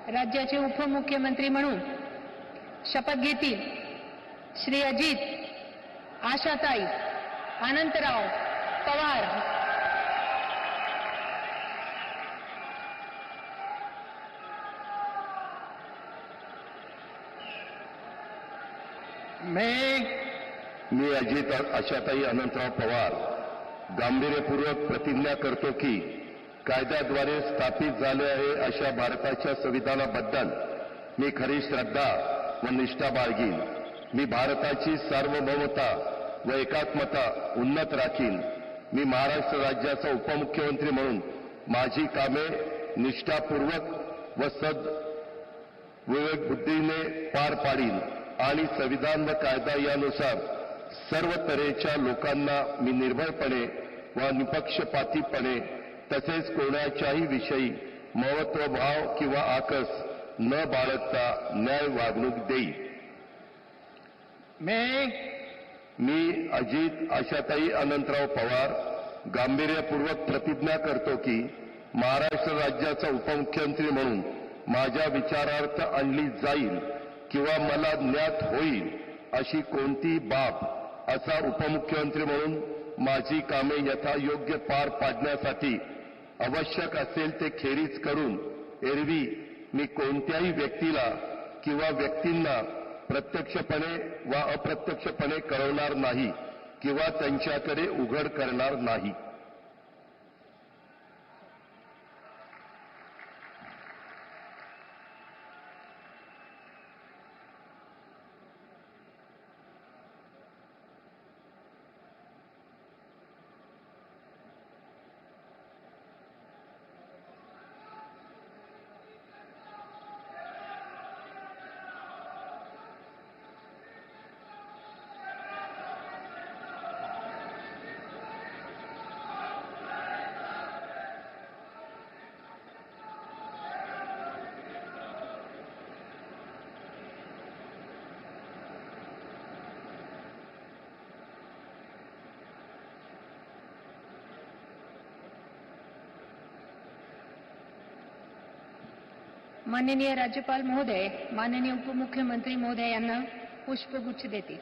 राज्याचे उपमुख्यमंत्री म्हणून शपथ घेतील श्री अजित आशाताई अनंतराव पवार। मी अजित आशाताई अनंतराव पवार गांभीर्यपूर्वक प्रतिज्ञा करतो की कायद्याद्वारे स्थापित झाले आहे अशा भारताच्या संविधानाबद्दल मी खरी श्रद्धा व निष्ठा बाळगीन। मी भारताची सार्वभौमता व एकात्मता उन्नत राखीन। मी महाराष्ट्र राज्याचा उपमुख्यमंत्री म्हणून माझी कामे निष्ठापूर्वक व विवेक बुद्धीने पार पाडीन आणि संविधान व कायदा यानुसार सर्व तऱ्हेच्या लोकांना मी निर्भयपणे व निपक्षपातीपणे तसेच कोणाच्याही विषयी महत्वभाव किंवा आकस न बाळगता न्याय वागणूक देईन। मी अजित आशाताई अनंतराव पवार गांभीर्यपूर्वक प्रतिज्ञा करतो की महाराष्ट्र राज्याचा उपमुख्यमंत्री म्हणून माझ्या विचारार्थ आणली जाईल किंवा मला ज्ञात होईल अशी कोणती बाब असा उपमुख्यमंत्री म्हणून माझी कामे यथायोग्य पार पाडण्यासाठी आवश्यक असेल ते खेरीज करून एरवी मी कोणत्याही व्यक्तीला किंवा व्यक्तींना प्रत्यक्षपणे वा अप्रत्यक्षपणे कळवणार नाही किंवा त्यांच्याकडे उघड करणार नाही। माननीय राज्यपाल महोदय माननीय उपमुख्यमंत्री महोदय यांना पुष्पगुच्छ देतील।